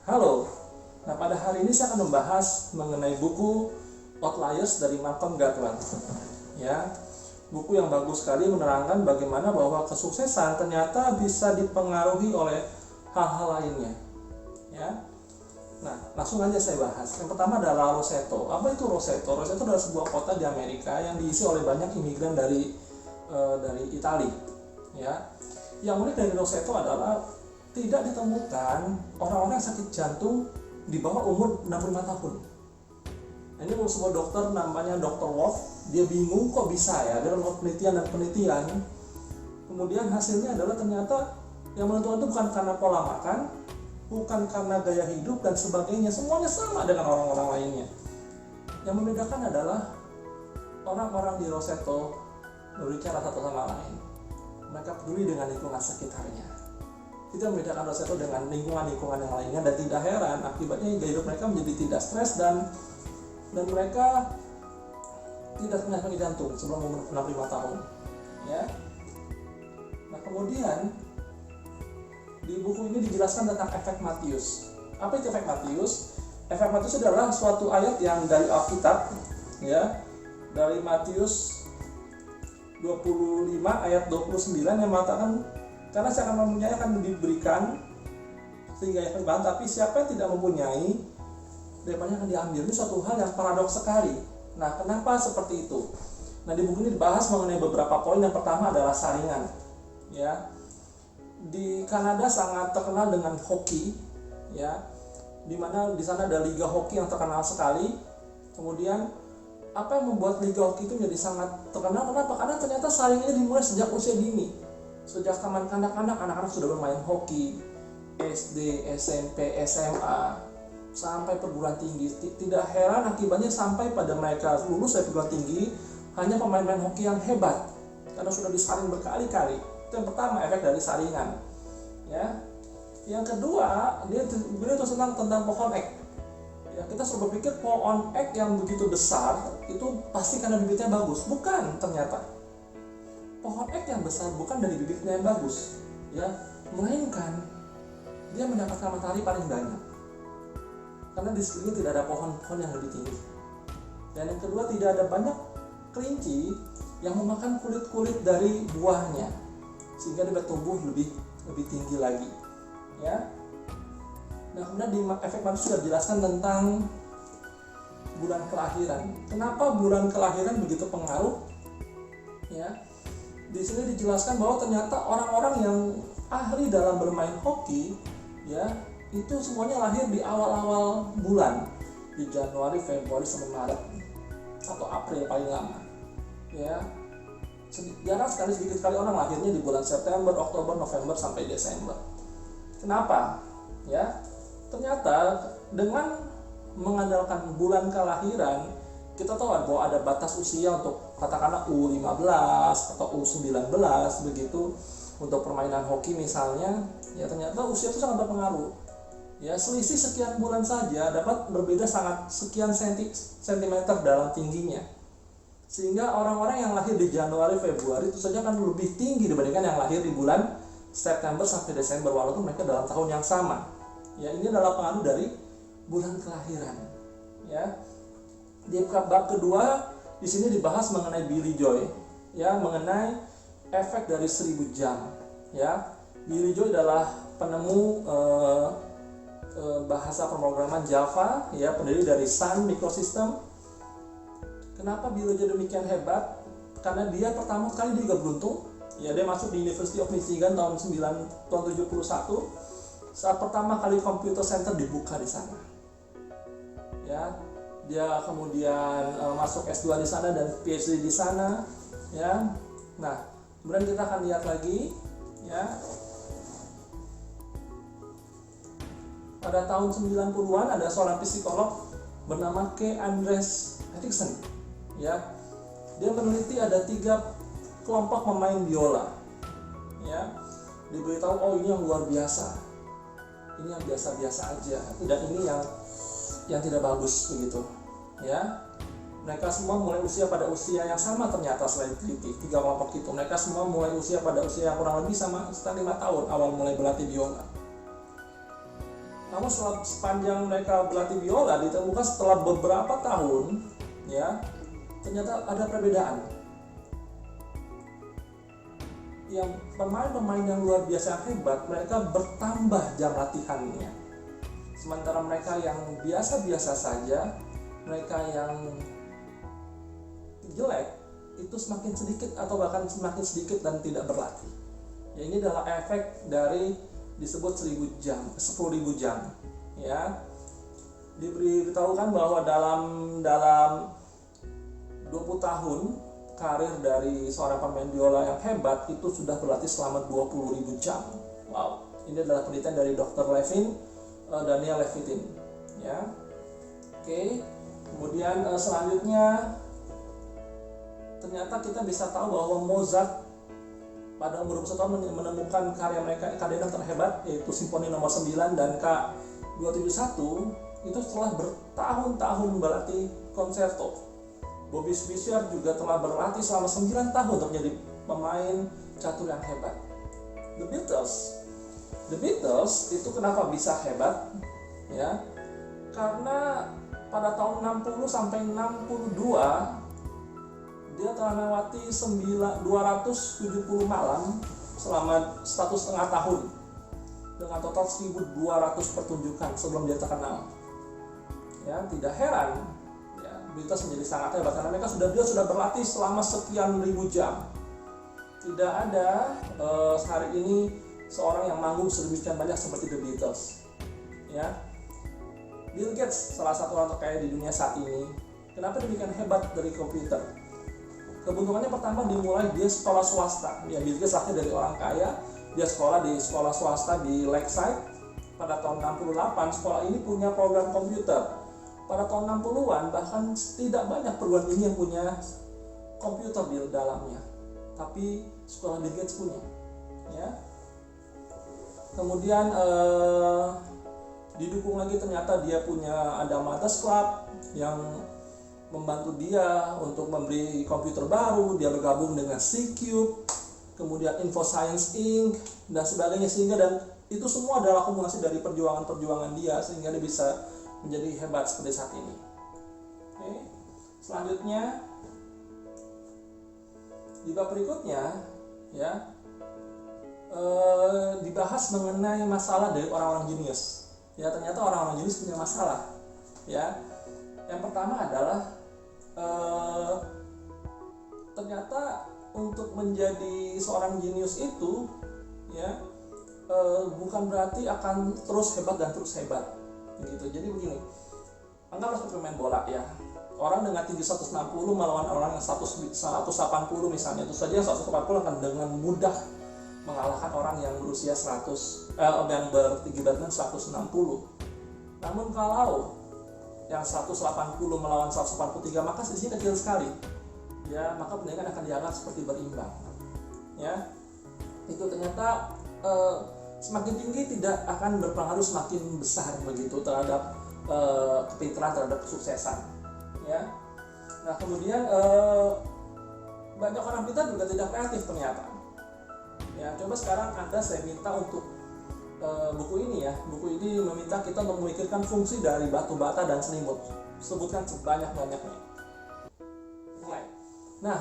Halo, nah pada hari ini saya akan membahas mengenai buku Outliers dari Malcolm Gladwell. Ya, buku yang bagus sekali menerangkan bagaimana bahwa kesuksesan ternyata bisa dipengaruhi oleh hal-hal lainnya. Ya, nah langsung aja saya bahas. Yang pertama adalah Roseto. Apa itu Roseto? Roseto adalah sebuah kota di Amerika yang diisi oleh banyak imigran dari Italia. Ya, yang unik dari Roseto adalah tidak ditemukan orang-orang yang sakit jantung di bawah umur 65 tahun. Nah, ini sebuah dokter namanya Dr. Wolf, dia bingung kok bisa ya, dia melakukan penelitian. Kemudian hasilnya adalah ternyata yang menentukan itu bukan karena pola makan, bukan karena gaya hidup dan sebagainya, semuanya sama dengan orang-orang lainnya. Yang membedakan adalah orang-orang di Roseto berbicara satu sama lain. Mereka peduli dengan lingkungan sekitarnya. Itu yang membedakan Roseto dengan lingkungan-lingkungan yang lainnya, dan tidak heran akibatnya gaya hidup mereka menjadi tidak stres dan mereka tidak punya penyakit jantung sebelum umur 65 tahun. Ya. Nah, kemudian di buku ini dijelaskan tentang efek Matius. Apa itu efek Matius? Efek Matius adalah suatu ayat yang dari Alkitab, ya, dari Matius 25 ayat 29 yang mengatakan, karena saya akan mempunyai akan diberikan sehingga yang berbahan, tapi siapa yang tidak mempunyai daripadanya akan diambil. Ini suatu hal yang paradoks sekali. Nah, kenapa seperti itu? Nah, di buku ini dibahas mengenai beberapa poin. Yang pertama adalah saringan. Ya, di Kanada sangat terkenal dengan hoki, ya, di mana di sana ada liga hoki yang terkenal sekali. Kemudian apa yang membuat liga hoki itu menjadi sangat terkenal? Kenapa? Karena ternyata saringannya dimulai sejak usia dini. Sejak zaman kanak-kanak, anak-anak sudah bermain hoki, SD, SMP, SMA, sampai perguruan tinggi. Tidak heran akibatnya sampai pada mereka lulus dari perguruan tinggi hanya pemain-pemain hoki yang hebat, karena sudah disaring berkali-kali. Itu yang pertama, efek dari saringan. Ya. Yang kedua, dia terus tentang pohon ek. Ya, kita selalu berpikir pohon ek yang begitu besar itu pasti karena bibitnya bagus. Bukan, ternyata. Pohon ek yang besar bukan dari bibitnya yang bagus, ya, melainkan dia mendapatkan matahari paling banyak. Karena di sekeliling tidak ada pohon-pohon yang lebih tinggi. Dan yang kedua, tidak ada banyak kelinci yang memakan kulit-kulit dari buahnya, sehingga dia bertumbuh lebih tinggi lagi. Ya. Nah, kemudian di efek Matius sudah dijelaskan tentang bulan kelahiran. Kenapa bulan kelahiran begitu pengaruh? Ya. Di sini dijelaskan bahwa ternyata orang-orang yang ahli dalam bermain hoki, ya, itu semuanya lahir di awal-awal bulan, di Januari, Februari sampai Maret atau April paling lama. Ya, jarang sekali, sedikit sekali orang lahirnya di bulan September, Oktober, November sampai Desember. Kenapa? Ya, ternyata dengan mengandalkan bulan kelahiran, kita tahu bahwa ada batas usia untuk katakanlah U15 atau U19 begitu untuk permainan hoki misalnya. Ya, ternyata usia itu sangat berpengaruh. Ya, selisih sekian bulan saja dapat berbeda sangat sekian sentimeter dalam tingginya. Sehingga orang-orang yang lahir di Januari, Februari itu saja akan lebih tinggi dibandingkan yang lahir di bulan September sampai Desember, walaupun mereka dalam tahun yang sama. Ya, ini adalah pengaruh dari bulan kelahiran. Ya. Di bab kedua di sini dibahas mengenai Billy Joy, ya, mengenai efek dari 1000 jam. Ya, Billy Joy adalah penemu bahasa pemrograman Java, ya, pendiri dari Sun Microsystem. Kenapa Billy Joy demikian hebat? Karena dia pertama kali dia juga beruntung. Ya, dia masuk di University of Michigan tahun 71 saat pertama kali computer center dibuka di sana. Ya, dia kemudian masuk S2 di sana dan PhD di sana, ya. Nah, kemudian kita akan lihat lagi, ya. Pada tahun 90-an ada seorang psikolog bernama K. Andres Erikson, ya. Dia meneliti ada 3 kelompok pemain biola, ya. Diberitahu, oh ini yang luar biasa, ini yang biasa-biasa aja, dan ini yang tidak bagus begitu, ya. Mereka semua mulai usia pada usia yang sama ternyata selain teliti. 3 kelompok itu, mereka semua mulai usia pada usia yang kurang lebih sama sekitar 5 tahun awal mulai berlatih biola. Namun sepanjang mereka berlatih biola ditemukan setelah beberapa tahun, ya, ternyata ada perbedaan. Yang pemain-pemain yang luar biasa hebat, mereka bertambah jam latihannya. Sementara mereka yang biasa-biasa saja, mereka yang jelek itu semakin sedikit atau bahkan semakin sedikit dan tidak berlatih. Ya, ini adalah efek dari disebut 10.000 jam, ya. Diberitahukan bahwa dalam 20 tahun karir dari seorang pemain biola yang hebat itu sudah berlatih selama 20.000 jam. Wow, ini adalah penelitian dari Dr. Daniel Levitin, ya. Oke. Kemudian selanjutnya ternyata kita bisa tahu bahwa Mozart pada umur 21 tahun menemukan karya yang terhebat, yaitu Simfoni nomor 9 dan K271 itu setelah bertahun-tahun berlatih konserto. Bobby Fischer juga telah berlatih selama 9 tahun untuk menjadi pemain catur yang hebat. The Beatles itu kenapa bisa hebat? Ya, karena pada tahun 60 sampai 62 dia telah melewati 270 malam selama 1,5 tahun dengan total 1.200 pertunjukan sebelum dia terkenal. Ya, tidak heran ya, Beatles menjadi sangat hebat karena dia sudah berlatih selama sekian ribu jam. Tidak ada hari ini seorang yang manggung sedemikian banyak seperti The Beatles. Ya, Bill Gates salah satu orang terkaya di dunia saat ini. Kenapa demikian hebat dari komputer? Keberuntungannya pertama dimulai dia sekolah swasta. Ya, Bill Gates lahir dari orang kaya. Dia sekolah di sekolah swasta di Lakeside. Pada tahun 68 sekolah ini punya program komputer. Pada tahun 60-an bahkan tidak banyak perguruan tinggi yang punya komputer di dalamnya. Tapi sekolah Bill Gates punya. Ya. Kemudian didukung lagi ternyata dia punya ada Mothers Club yang membantu dia untuk membeli komputer baru. Dia bergabung dengan C-Cube, kemudian InfoScience Inc. dan sebagainya, sehingga dan itu semua adalah akumulasi dari perjuangan dia sehingga dia bisa menjadi hebat seperti saat ini. Oke. Selanjutnya di bab berikutnya ya dibahas mengenai masalah dari orang-orang jenius. Ya, ternyata orang-orang jenius punya masalah. Ya, yang pertama adalah ternyata untuk menjadi seorang jenius itu ya bukan berarti akan terus hebat begitu. Jadi begini, anggaplah seperti pemain bola ya, orang dengan tinggi 160 melawan orang yang 180 misalnya, itu saja 180 akan dengan mudah mengalahkan orang yang berusia 100 yang bertinggi badan 160. Namun kalau yang 180 melawan 143 maka selisihnya kecil sekali. Ya, maka pertandingan akan dianggap seperti berimbang. Ya. Itu ternyata semakin tinggi tidak akan berpengaruh semakin besar begitu terhadap kepintaran, terhadap kesuksesan. Ya. Nah, kemudian banyak orang pintar juga tidak kreatif ternyata. Ya, coba sekarang saya minta untuk buku ini meminta kita memikirkan fungsi dari batu bata dan selimut. Sebutkan sebanyak-banyaknya. Mulai. Nah,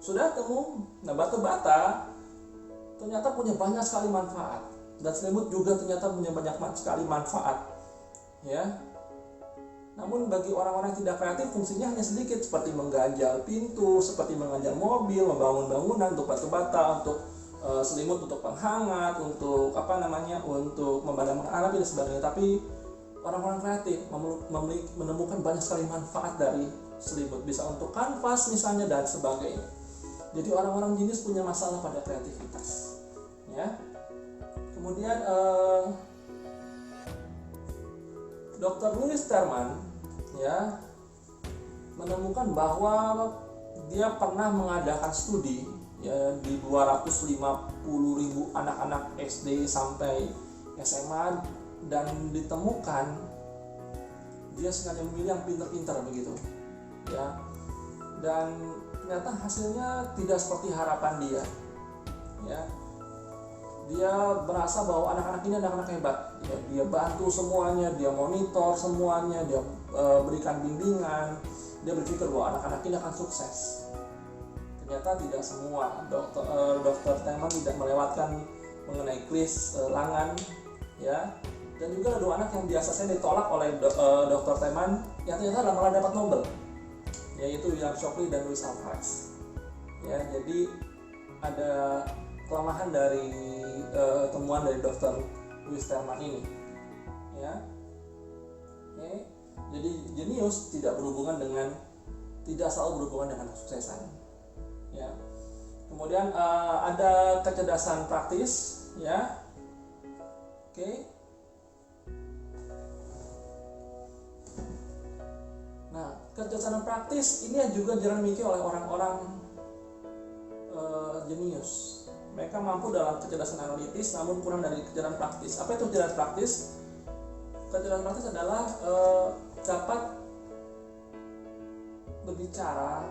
sudah temu. Nah, batu bata ternyata punya banyak sekali manfaat dan selimut juga ternyata punya banyak sekali manfaat. Ya. Namun bagi orang-orang yang tidak kreatif fungsinya hanya sedikit, seperti mengganjal pintu, seperti mengganjal mobil, membangun bangunan untuk batu bata, untuk selimut untuk penghangat, untuk untuk memadamkan api dan sebagainya. Tapi orang-orang kreatif menemukan banyak sekali manfaat dari selimut, bisa untuk kanvas misalnya dan sebagainya. Jadi orang-orang jenius punya masalah pada kreativitas. Ya. Kemudian Dr. Louis Terman ya menemukan bahwa dia pernah mengadakan studi ya di 250.000 anak-anak SD sampai SMA, dan ditemukan dia sengaja memilih yang pintar-pintar begitu ya, dan ternyata hasilnya tidak seperti harapan dia ya. dia merasa bahwa anak-anak ini anak-anak hebat. Dia bantu semuanya, dia monitor semuanya, dia berikan bimbingan. Dia berpikir bahwa anak-anak ini akan sukses. Ternyata tidak semua. Dokter Teman tidak melewatkan mengenai kris Langan, ya. Dan juga ada dua anak yang biasanya ditolak oleh Dokter Teman yang ternyata malah dapat Nobel, yaitu William Shockley dan Louis Alphice. Ya, jadi ada kelemahan dari temuan dari Dr. Louis Terman ini, ya. Oke. Jadi jenius tidak selalu berhubungan dengan kesuksesan, ya. Kemudian ada kecerdasan praktis, ya. Oke. Nah, kecerdasan praktis ini juga jarang dimiliki oleh orang-orang jenius. Mereka mampu dalam kecerdasan analitis namun kurang dari kecerdasan praktis. Apa itu kecerdasan praktis? Kecerdasan praktis adalah dapat berbicara,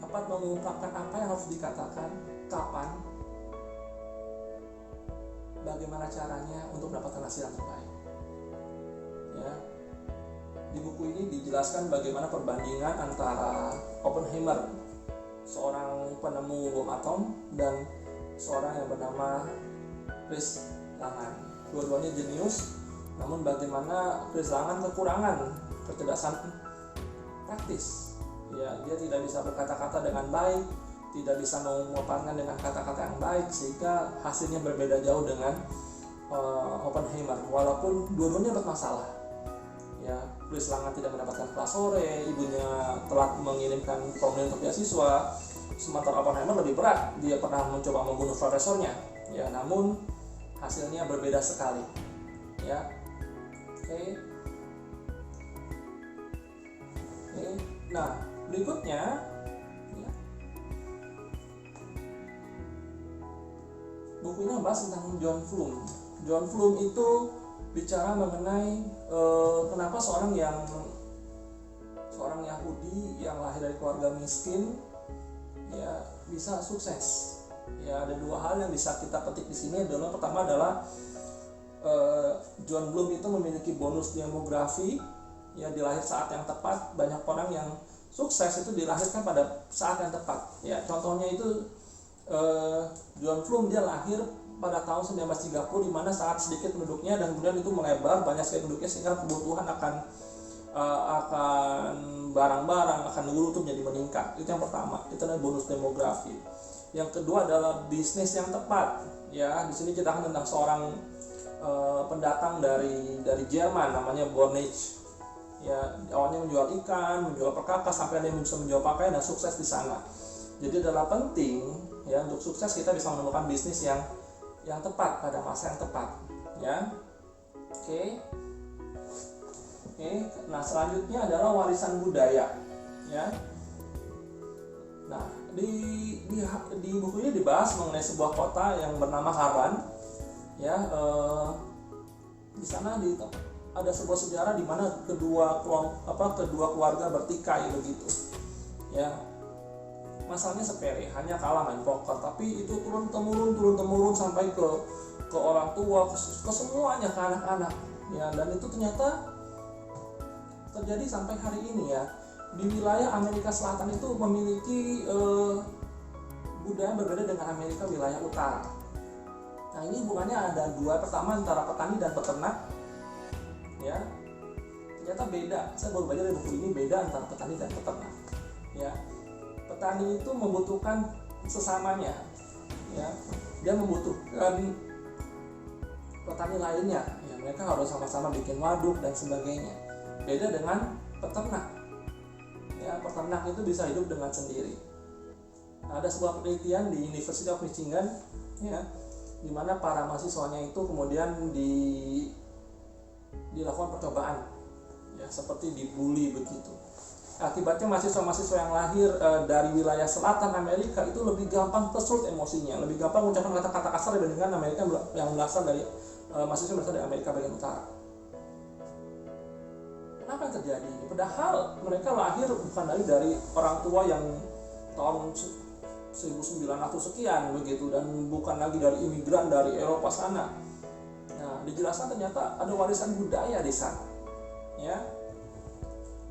dapat mengungkapkan apa yang harus dikatakan, kapan, bagaimana caranya untuk mendapatkan hasil yang terbaik. Ya. Di buku ini dijelaskan bagaimana perbandingan antara Oppenheimer, seorang penemu bom atom, dan seorang yang bernama Fritz Langan. Dua-duanya jenius, namun bagaimana Fritz Langan kekurangan kecerdasan praktis. Ya, dia tidak bisa berkata-kata dengan baik, tidak bisa memaparkan dengan kata-kata yang baik, sehingga hasilnya berbeda jauh dengan Oppenheimer. Walaupun dua-duanya bermasalah. Ya, Fritz Langan tidak mendapatkan kelas sore, ibunya telah mengirimkan formulir untuk beasiswa. Sementara Oppenheimer lebih berat, dia pernah mencoba membunuh profesornya. Ya, namun hasilnya berbeda sekali. Ya, oke. Nah, berikutnya, ya, buku ini membahas tentang John Flume. John Flume itu bicara mengenai kenapa seorang Yahudi yang lahir dari keluarga miskin, ya, bisa sukses. Ya, ada dua hal yang bisa kita petik di sini. Pertama adalah John Bloom itu memiliki bonus demografi. Ya, dilahir saat yang tepat. Banyak orang yang sukses itu dilahirkan pada saat yang tepat. Ya, contohnya itu John Flume, dia lahir pada tahun 1930, di mana saat sedikit penduduknya dan kemudian itu melebar banyak sekali penduduknya, sehingga kebutuhan akan barang-barang akan dulu itu menjadi meningkat. Itu yang pertama, itu adalah bonus demografi. Yang kedua adalah bisnis yang tepat. Ya, di sini ceritakan tentang seorang pendatang dari Jerman namanya Bornage. Ya, awalnya menjual ikan, menjual perkakas, sampai dia bisa menjual pakaian dan sukses di sana. Jadi adalah penting, ya, untuk sukses kita bisa menemukan bisnis yang tepat pada masa yang tepat, ya. Oke. Nah, selanjutnya adalah warisan budaya, ya. Nah, di buku ini dibahas mengenai sebuah kota yang bernama Harran, ya. Di sana ada sebuah sejarah di mana kedua keluarga bertikai begitu, ya. Masalahnya sepele, hanya kalah main poker, tapi itu turun temurun sampai ke orang tua, ke semuanya, ke anak-anak, ya. Dan itu ternyata terjadi sampai hari ini, ya. Di wilayah Amerika Selatan itu memiliki budaya berbeda dengan Amerika wilayah utara. Nah, ini hubungannya ada dua. Pertama, antara petani dan peternak, ya. Ternyata beda. Saya baru belajar dari buku ini, beda antara petani dan peternak, ya. Petani itu membutuhkan sesamanya, ya. Dia membutuhkan petani lainnya, ya. Mereka harus sama-sama bikin waduk dan sebagainya. Beda dengan peternak, ya. Peternak itu bisa hidup dengan sendiri. Nah, ada sebuah penelitian di University of Michigan, ya, di mana para mahasiswanya itu kemudian dilakukan percobaan, ya, seperti dibully begitu. Akibatnya mahasiswa-mahasiswa yang lahir dari wilayah selatan Amerika itu lebih gampang tersulut emosinya, lebih gampang mengucapkan kata-kata kasar dibandingkan Amerika yang berasal dari mahasiswa yang berasal dari Amerika bagian utara. Kenapa yang terjadi ini? Padahal mereka lahir bukan dari orang tua yang tahun 1900 sekian begitu, dan bukan lagi dari imigran dari Eropa sana. Nah, dijelaskan ternyata ada warisan budaya di sana, ya.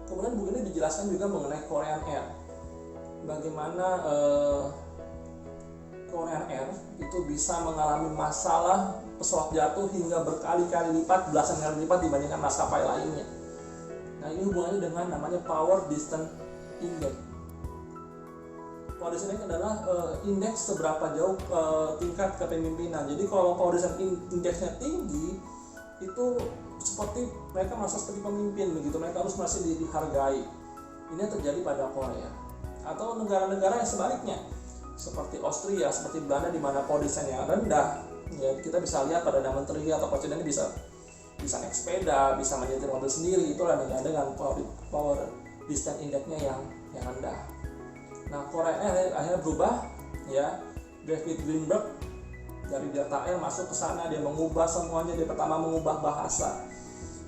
Kemudian buku ini dijelaskan juga mengenai Korean Air, bagaimana Korean Air itu bisa mengalami masalah pesawat jatuh hingga berkali-kali lipat, belasan kali lipat dibandingkan maskapai lainnya. Nah, ini hubungannya dengan namanya Power Distance Index. Power Distance Index adalah indeks seberapa jauh tingkat kepemimpinan. Jadi kalau Power Distance Index-nya tinggi, itu seperti mereka merasa seperti pemimpin begitu, mereka harus merasa dihargai. Ini yang terjadi pada Korea. Atau negara-negara yang sebaliknya, seperti Austria, seperti Belanda, di mana Power Distance yang rendah. Ya, kita bisa lihat pada Perdana Menteri atau presiden ini bisa naik sepeda, bisa menyetir mobil sendiri. Itulah negara dengan Power Distance Index-nya yang rendah. Nah, Korea akhirnya berubah, ya. David Greenberg dari Delta Air masuk ke sana, dia mengubah semuanya. Dia pertama mengubah bahasa.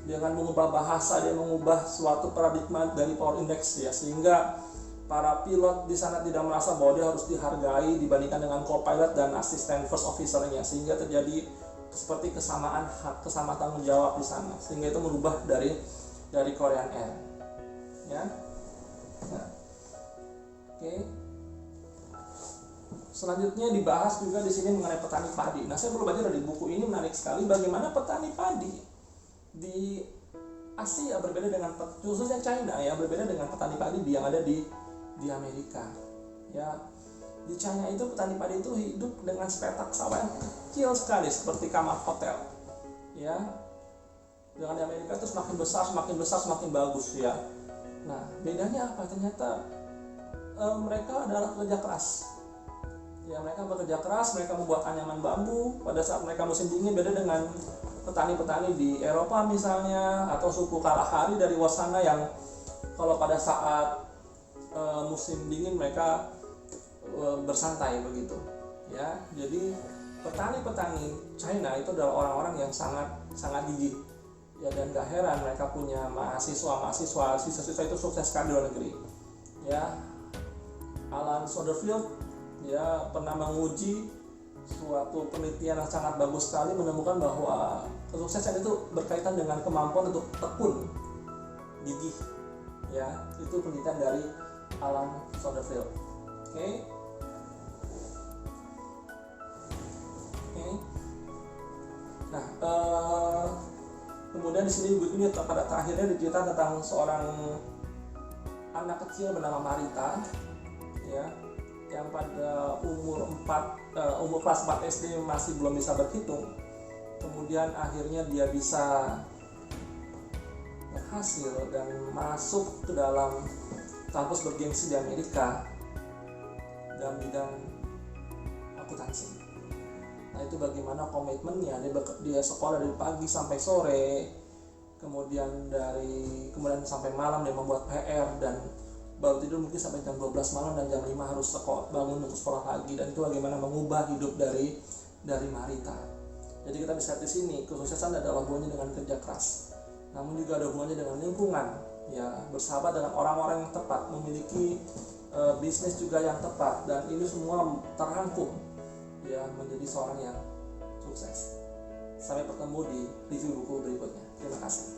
Dengan mengubah bahasa, dia mengubah suatu paradigma dari Power Index, ya, sehingga para pilot di sana tidak merasa bahwa dia harus dihargai dibandingkan dengan co-pilot dan asisten first officer-nya, sehingga terjadi seperti kesamaan hak, kesamaan tanggung jawab di sana, sehingga itu merubah dari Korean Air, ya. Nah, oke. Selanjutnya dibahas juga di sini mengenai petani padi. Nah, saya baru baca dari buku ini, menarik sekali bagaimana petani padi di Asia berbeda dengan, khususnya China, ya, berbeda dengan petani padi yang ada di Amerika, ya. Di China itu petani padi itu hidup dengan sepetak sawah yang kecil sekali seperti kamar hotel, ya. Dengan di Amerika itu semakin besar semakin bagus, ya. Nah, bedanya apa? Ternyata mereka adalah pekerja keras, ya. Mereka bekerja keras, mereka membuat anyaman bambu pada saat mereka musim dingin, beda dengan petani-petani di Eropa misalnya, atau suku Kalahari dari Wasana yang kalau pada saat musim dingin mereka bersantai begitu, ya. Jadi petani-petani China itu adalah orang-orang yang sangat gigih, ya, dan gak heran mereka punya mahasiswa itu sukses sekali di luar negeri, ya. Alan Soderfield, ya, pernah menguji suatu penelitian yang sangat bagus sekali, menemukan bahwa kesuksesan itu berkaitan dengan kemampuan untuk tekun, gigih, ya. Itu penelitian dari Alan Soderfield. Oke. Nah, kemudian di sini buku ini pada akhirnya diceritakan tentang seorang anak kecil bernama Marita, ya, yang pada umur kelas 4 SD masih belum bisa berhitung. Kemudian akhirnya dia bisa berhasil dan masuk ke dalam kampus bergengsi di Amerika dalam bidang akuntansi. Nah, itu bagaimana komitmennya, dia sekolah dari pagi sampai sore, kemudian sampai malam dia membuat PR, dan baru tidur mungkin sampai jam 12 malam, dan jam 5 harus bangun untuk sekolah lagi. Dan itu bagaimana mengubah hidup dari Marita. Jadi kita bisa lihat di sini, kesuksesan adalah hubungannya dengan kerja keras, namun juga ada hubungannya dengan lingkungan, ya, bersahabat dengan orang-orang yang tepat, memiliki bisnis juga yang tepat, dan ini semua terangkum, ya, menjadi seorang yang sukses. Sampai bertemu di review buku berikutnya. Terima kasih.